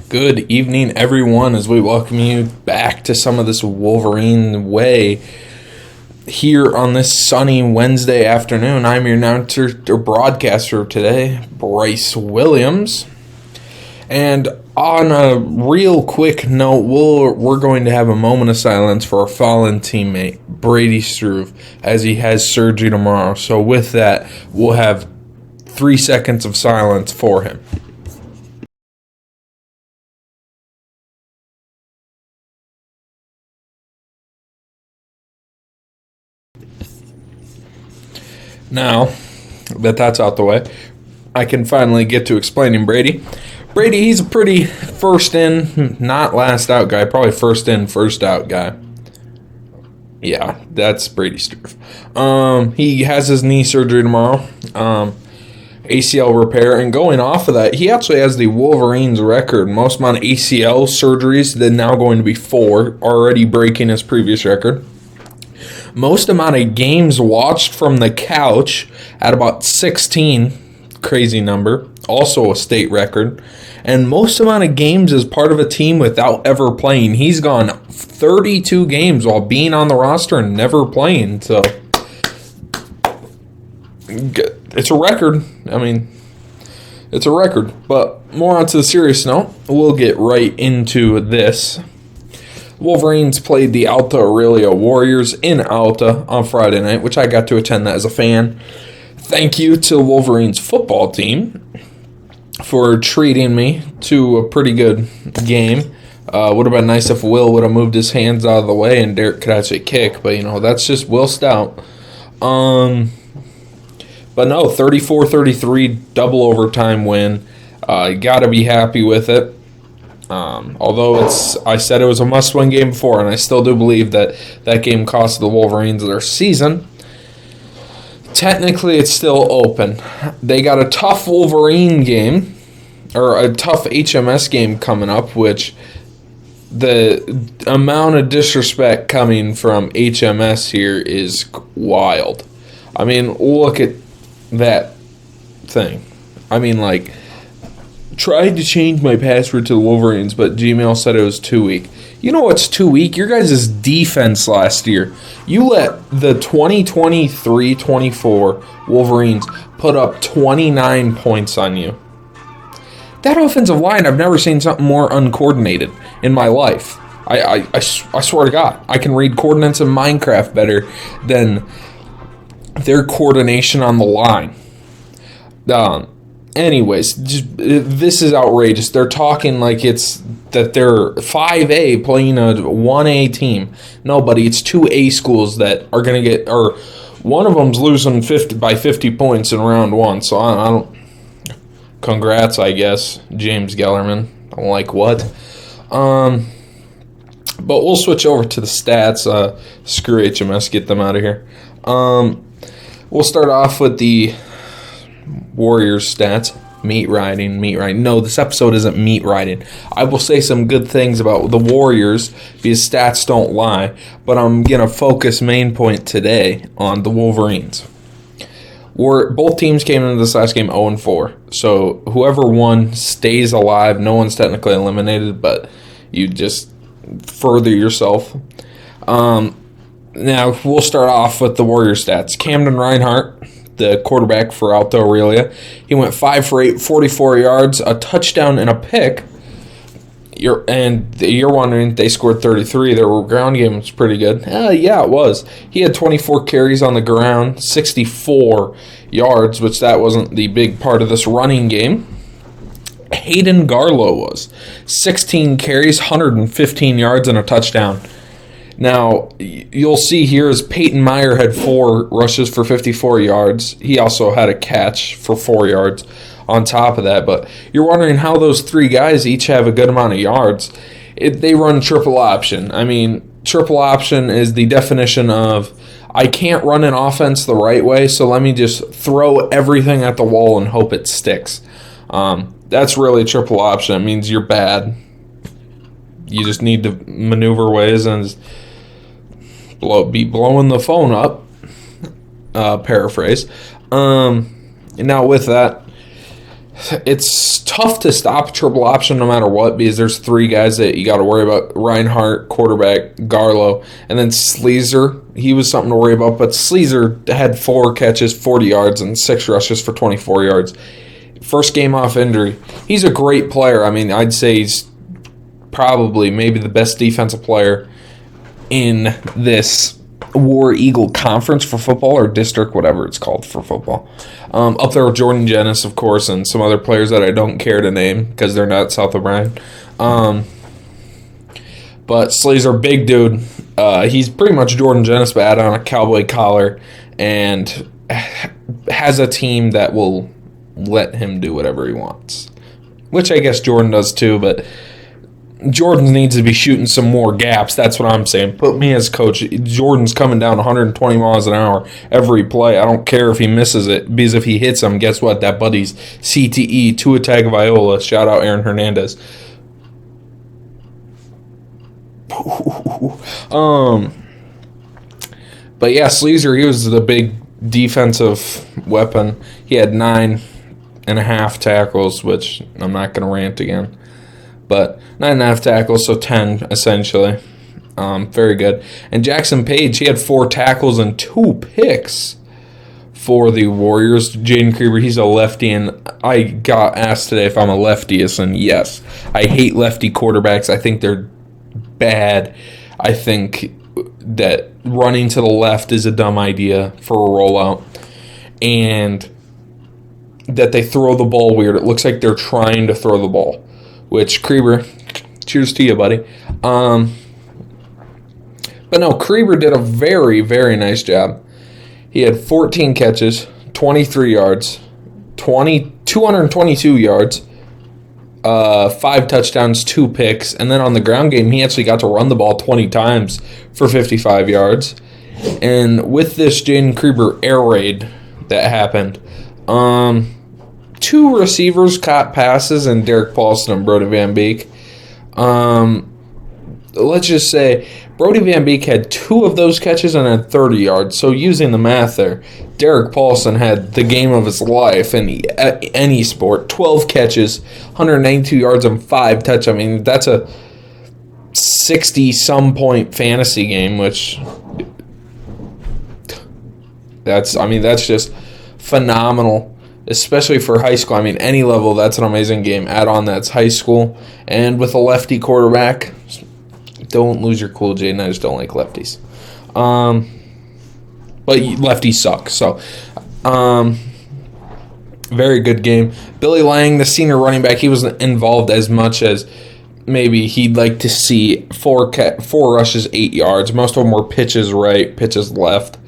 Good evening, everyone, as we welcome you back to some of this Wolverine way here on this sunny Wednesday afternoon. I'm your announcer or broadcaster today, Bryce Williams. And on a real quick note, we're going to have a moment of silence for our fallen teammate, Brady Struve, as he has surgery tomorrow. So with that, we'll have 3 seconds of silence for him. Now that that's out the way, I can finally get to explaining Brady. Brady, he's a pretty first in, not last out guy. Probably first in, first out guy. Yeah, that's Brady Struve. He has his knee surgery tomorrow. ACL repair, and going off of that, he actually has the Wolverines record most amount of ACL surgeries. Then now going to be 4, already breaking his previous record. Most amount of games watched from the couch at about 16, crazy number, also a state record. And most amount of games as part of a team without ever playing. He's gone 32 games while being on the roster and never playing. So it's a record. I mean, it's a record. But more onto the serious note, we'll get right into this. Wolverines played the Alta Aurelia Warriors in Alta on Friday night, which I got to attend that as a fan. Thank you to the Wolverines football team for treating me to a pretty good game. Would have been nice if Will would have moved his hands out of the way and Derek could actually kick, but that's just Will Stout. But no, 34-33 double overtime win. You got to be happy with it. Although I said it was a must-win game before, and I still do believe that game cost the Wolverines their season. Technically, it's still open. They got a tough Wolverine game, or a tough HMS game coming up, which the amount of disrespect coming from HMS here is wild. I mean, look at that thing. I mean, tried to change my password to the Wolverines, but Gmail said it was too weak. You know what's too weak? Your guys' defense last year. You let the 2023-24 Wolverines put up 29 points on you. That offensive line, I've never seen something more uncoordinated in my life. I swear to God, I can read coordinates in Minecraft better than their coordination on the line. Anyways, this is outrageous. They're talking like it's that they're 5A playing a 1A team. No, buddy, it's 2A schools that are going to get, or one of them's losing 50 points in round 1. So I don't. Congrats, I guess, James Gellerman. I'm like, what? But we'll switch over to the stats. Screw HMS, get them out of here. We'll start off with the Warriors stats. Meat riding. No, this episode isn't meat riding. I will say some good things about the Warriors because stats don't lie, but I'm going to focus main point today on the Wolverines. Both teams came into this last game 0-4, so whoever won stays alive. No one's technically eliminated, but you just further yourself. Now, we'll start off with the Warriors stats. Camden Reinhardt, the quarterback for Alta Aurelia, he went 5 for 8, 44 yards, a touchdown, and a pick. You're wondering, they scored 33. Their ground game was pretty good. Yeah, it was. He had 24 carries on the ground, 64 yards, which that wasn't the big part of this running game. Hayden Garlow was 16 carries, 115 yards, and a touchdown. Now, you'll see here is Peyton Meyer had 4 rushes for 54 yards. He also had a catch for 4 yards on top of that. But you're wondering how those 3 guys each have a good amount of yards. They run triple option. I mean, triple option is the definition of I can't run an offense the right way, so let me just throw everything at the wall and hope it sticks. That's really triple option. It means you're bad. You just need to maneuver ways and be blowing the phone up. Paraphrase. Now with that, it's tough to stop triple option no matter what because there's three guys that you got to worry about. Reinhardt, quarterback, Garlow, and then Sleezer. He was something to worry about, but Sleezer had 4 catches, 40 yards, and 6 rushes for 24 yards. First game off injury. He's a great player. I mean, I'd say he's probably maybe the best defensive player in this War Eagle Conference for football, or district, whatever it's called for football. Up there with Jordan Jennings, of course, and some other players that I don't care to name because they're not South O'Brien. But Sleezer, big dude. He's pretty much Jordan Jennings, but add on a cowboy collar, and has a team that will let him do whatever he wants. Which I guess Jordan does too, but Jordan needs to be shooting some more gaps. That's what I'm saying. Put me as coach. Jordan's coming down 120 miles an hour every play. I don't care if he misses it, because if he hits them, guess what? That buddy's CTE, Tua Tagovailoa. Shout out Aaron Hernandez. But yeah, Sleezer, he was the big defensive weapon. He had 9.5 tackles, which I'm not going to rant again. But 9.5 tackles, so 10 essentially. Very good. And Jackson Page, he had 4 tackles and 2 picks for the Warriors. Jaden Creeber, he's a lefty, and I got asked today if I'm a leftyist, and yes, I hate lefty quarterbacks. I think they're bad. I think that running to the left is a dumb idea for a rollout, and that they throw the ball weird. It looks like they're trying to throw the ball. Which, Creeber, cheers to you, buddy. But no, Creeber did a very, very nice job. He had 14 catches, 23 yards, 222 yards, 5 touchdowns, 2 picks, and then on the ground game, he actually got to run the ball 20 times for 55 yards. And with this Jaden Creeber air raid that happened, 2 receivers caught passes, and Derek Paulson and Brody Van Beek. Let's just say Brody Van Beek had 2 of those catches and had 30 yards. So using the math there, Derek Paulson had the game of his life in any sport. 12 catches, 192 yards, and 5 touchdowns. I mean, that's a 60-some point fantasy game, which that's just phenomenal. Especially for high school. I mean, any level, that's an amazing game. Add on that's high school. And with a lefty quarterback, don't lose your cool, Jaden. I just don't like lefties. But lefties suck. So, very good game. Billy Lang, the senior running back, he wasn't involved as much as maybe he'd like to see. 4 rushes, 8 yards. Most of them were pitches right, pitches left.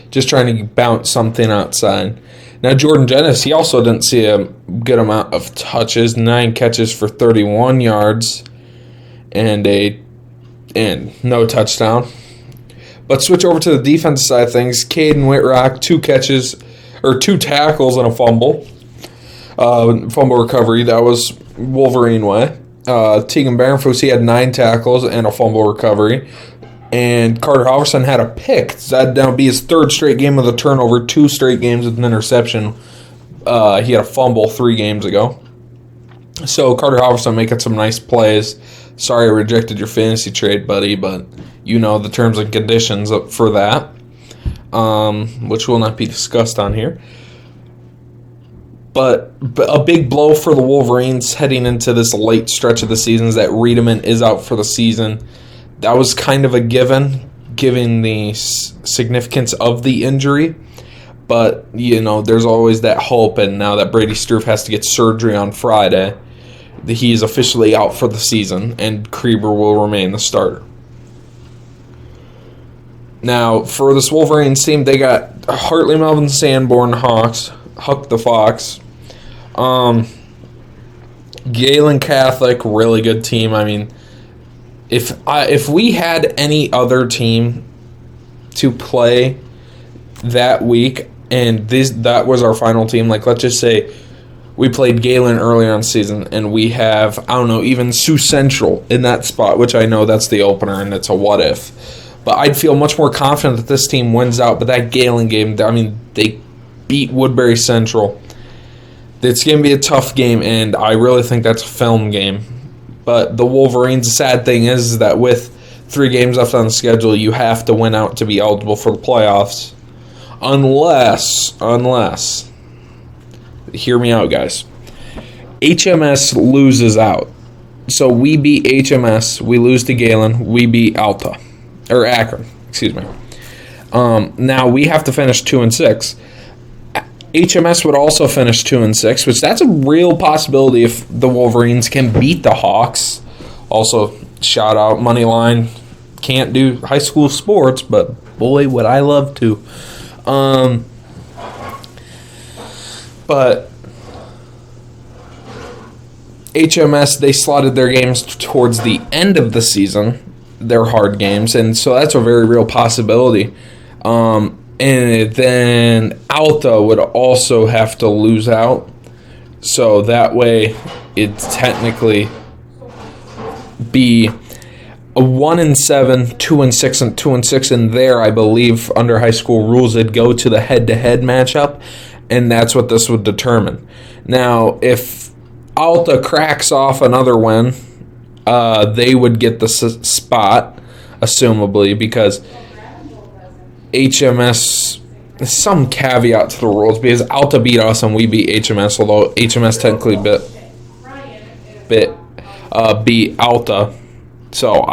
Just trying to bounce something outside. Now, Jordan Jennings, he also didn't see a good amount of touches. 9 catches for 31 yards and no touchdown. But switch over to the defensive side of things. Caden Whitrock, 2 tackles and a fumble. Fumble recovery, that was Wolverine way. Tegan Barenfuss, he had 9 tackles and a fumble recovery. And Carter Halverson had a pick. That'd now be his 3rd straight game with a turnover, 2 straight games with an interception. He had a fumble 3 games ago. So Carter Halverson making some nice plays. Sorry I rejected your fantasy trade, buddy, but you know the terms and conditions for that, which will not be discussed on here. But a big blow for the Wolverines heading into this late stretch of the season is that Riedemann is out for the season. That was kind of a given the significance of the injury. But, you know, there's always that hope. And now that Brady Struve has to get surgery on Friday, he is officially out for the season. And Creeber will remain the starter. Now, for this Wolverines team, they got Hartley Melvin Sanborn Hawks, Huck the Fox. Galen Catholic, really good team. I mean, if we had any other team to play that week and that was our final team, like let's just say we played Galen earlier on the season and we have, I don't know, even Sioux Central in that spot, which I know that's the opener and it's a what if. But I'd feel much more confident that this team wins out. But that Galen game, I mean, they beat Woodbury Central. It's going to be a tough game, and I really think that's a film game. But the Wolverines, the sad thing is that with 3 games left on the schedule, you have to win out to be eligible for the playoffs. Unless, hear me out, guys. HMS loses out. So we beat HMS, we lose to Galen, we beat Akron, excuse me. Now we have to finish 2-6. HMS would also finish 2-6, which that's a real possibility if the Wolverines can beat the Hawks. Also, shout out Moneyline. Can't do high school sports, but boy, would I love to. But HMS, they slotted their games towards the end of the season, their hard games, and so that's a very real possibility. And then Alta would also have to lose out, so that way it'd technically be a 1-7, 2-6, and 2-6, and there I believe under high school rules it'd go to the head-to-head matchup, and that's what this would determine. Now, if Alta cracks off another win, they would get the spot, assumably, because HMS, some caveat to the rules, because Alta beat us and we beat HMS, although HMS technically beat Alta. So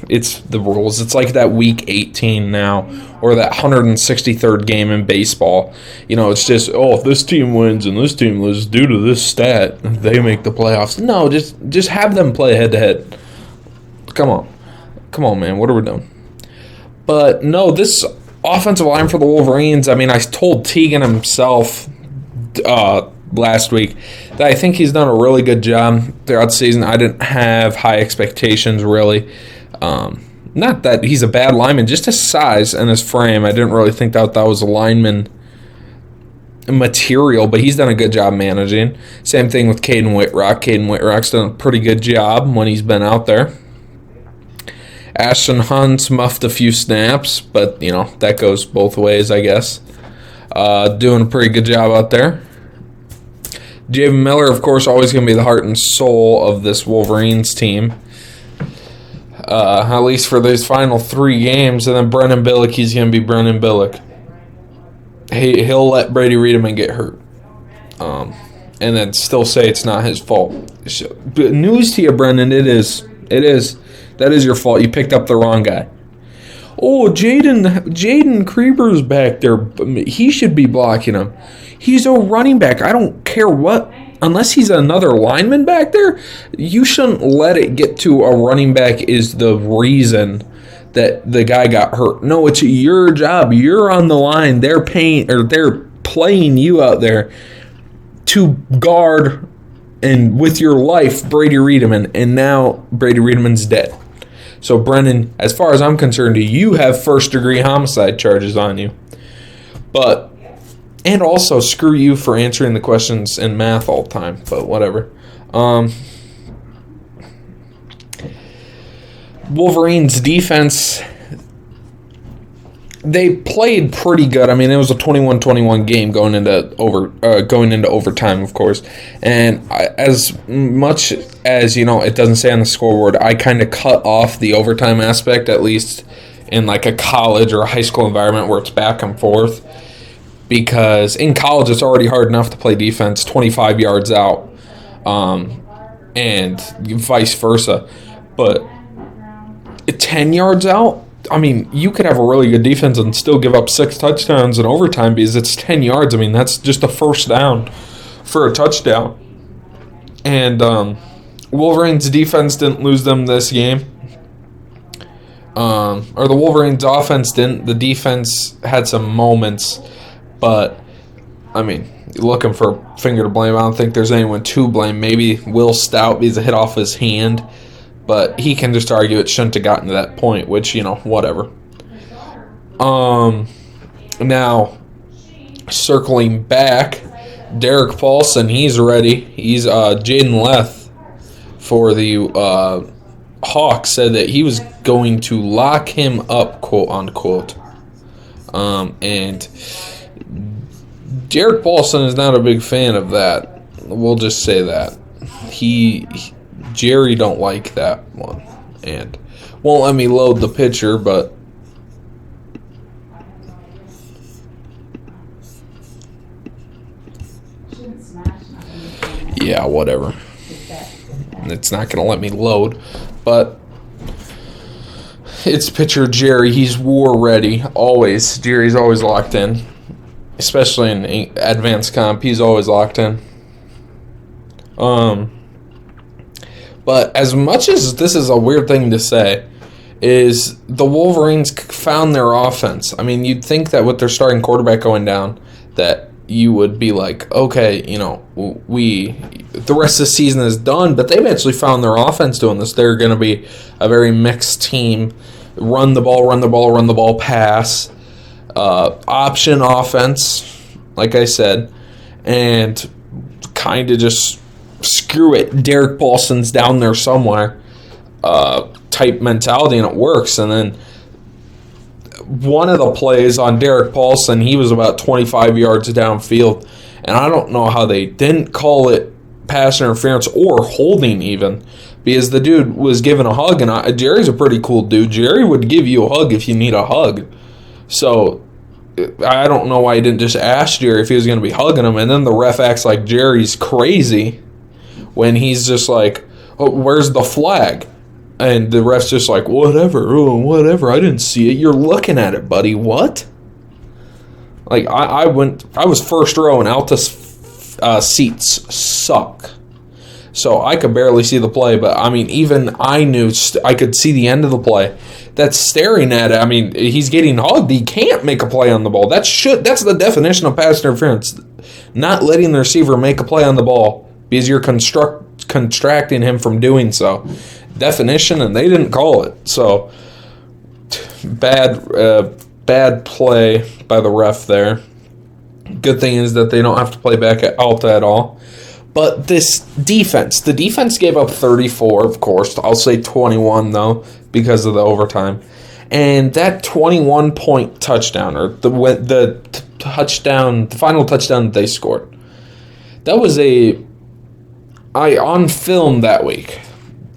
it's the rules. It's like that week 18 now, or that 163rd game in baseball. It's just, if this team wins and this team loses due to this stat, they make the playoffs. No, just have them play head to head. Come on, man. What are we doing? But no, this offensive line for the Wolverines, I told Teagan himself last week that I think he's done a really good job throughout the season. I didn't have high expectations, really. Not that he's a bad lineman, just his size and his frame. I didn't really think that was a lineman material, but he's done a good job managing. Same thing with Caden Whitrock. Caden Whitrock's done a pretty good job when he's been out there. Ashton Hunt's muffed a few snaps, but, that goes both ways, I guess. Doing a pretty good job out there. Javen Miller, of course, always going to be the heart and soul of this Wolverines team. At least for these final 3 games. And then Brennan Billick, he's going to be Brennan Billick. He'll let Brady Reedman get hurt. And then still say it's not his fault. But news to you, Brennan, it is. That is your fault. You picked up the wrong guy. Oh, Jaden Krieber's back there. He should be blocking him. He's a running back. I don't care what. Unless he's another lineman back there, you shouldn't let it get to a running back is the reason that the guy got hurt. No, it's your job. You're on the line. They're playing you out there to guard and with your life Brady Reedman, and now Brady Reedman's dead. So, Brennan, as far as I'm concerned, you have first-degree homicide charges on you. And also, screw you for answering the questions in math all the time, but whatever. Wolverines' defense, they played pretty good. It was a 21-21 game going into overtime, of course. And as much as, it doesn't say on the scoreboard, I kind of cut off the overtime aspect, at least in like a college or a high school environment where it's back and forth. Because in college, it's already hard enough to play defense 25 yards out, and vice versa. But 10 yards out, you could have a really good defense and still give up 6 touchdowns in overtime because it's 10 yards. That's just a first down for a touchdown. And Wolverines' defense didn't lose them this game. Or the Wolverines' offense didn't. The defense had some moments. But, looking for a finger to blame, I don't think there's anyone to blame. Maybe Will Stout because it hit off his hand. But he can just argue it shouldn't have gotten to that point, which, whatever. Now, circling back, Derek Paulson, he's ready. He's Jaden Leth for the Hawks said that he was going to lock him up, quote unquote. And Derek Paulson is not a big fan of that. We'll just say that. Jerry don't like that one. And won't let me load the picture, but yeah, whatever. It's not going to let me load, but it's picture of Jerry. He's war ready, always. Jerry's always locked in, especially in advanced comp. He's always locked in. But as much as this is a weird thing to say, is the Wolverines found their offense. I mean, you'd think that with their starting quarterback going down, that you would be like, okay, the rest of the season is done, but they've actually found their offense doing this. They're going to be a very mixed team. Run the ball, pass, option offense, like I said, and kind of just screw it, Derek Paulson's down there somewhere type mentality, and it works. And then one of the plays on Derek Paulson, he was about 25 yards downfield, and I don't know how they didn't call it pass interference or holding even, because the dude was giving a hug, and Jerry's a pretty cool dude. Jerry would give you a hug if you need a hug. So I don't know why he didn't just ask Jerry if he was going to be hugging him, and then the ref acts like Jerry's crazy when he's just like, oh, where's the flag? And the ref's just like, whatever, I didn't see it. You're looking at it, buddy. What? Like, I was first row, and Alta seats suck. So I could barely see the play, but I mean, even I knew I could see the end of the play. That's staring at it. I mean, he's getting hugged. He can't make a play on the ball. That's the definition of pass interference. Not letting the receiver make a play on the ball because you're contracting him from doing so. Definition, and they didn't call it. So bad play by the ref there. Good thing is that they don't have to play back at Alta at all. But this defense, the defense gave up 34, of course. I'll say 21, though, because of the overtime. And that 21-point touchdown, or the final touchdown that they scored, that was on film that week,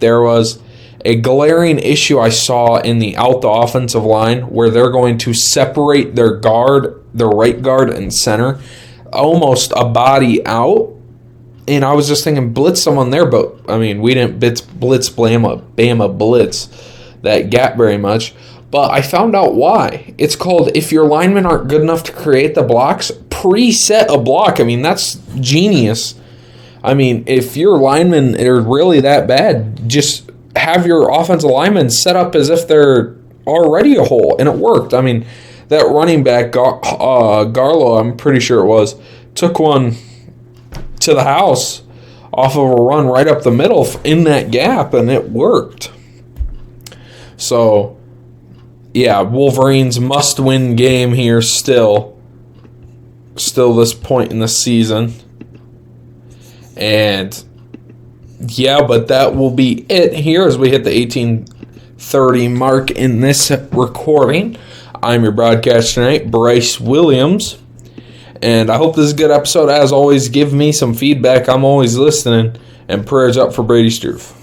there was a glaring issue I saw in the Alta offensive line where they're going to separate their right guard and center, almost a body out. And I was just thinking, blitz someone there, but, I mean, we didn't blitz Bama blitz that gap very much. But I found out why. It's called, if your linemen aren't good enough to create the blocks, preset a block. I mean, that's genius. I mean, if your linemen are really that bad, just have your offensive linemen set up as if they're already a hole. And it worked. I mean, that running back, Garlo, I'm pretty sure it was, took one to the house off of a run right up the middle in that gap, and it worked. So, yeah, Wolverines must-win game here still this point in the season. And, yeah, but that will be it here as we hit the 18:30 mark in this recording. I'm your broadcaster tonight, Bryce Williams. And I hope this is a good episode. As always, give me some feedback. I'm always listening. And prayers up for Brady Struve.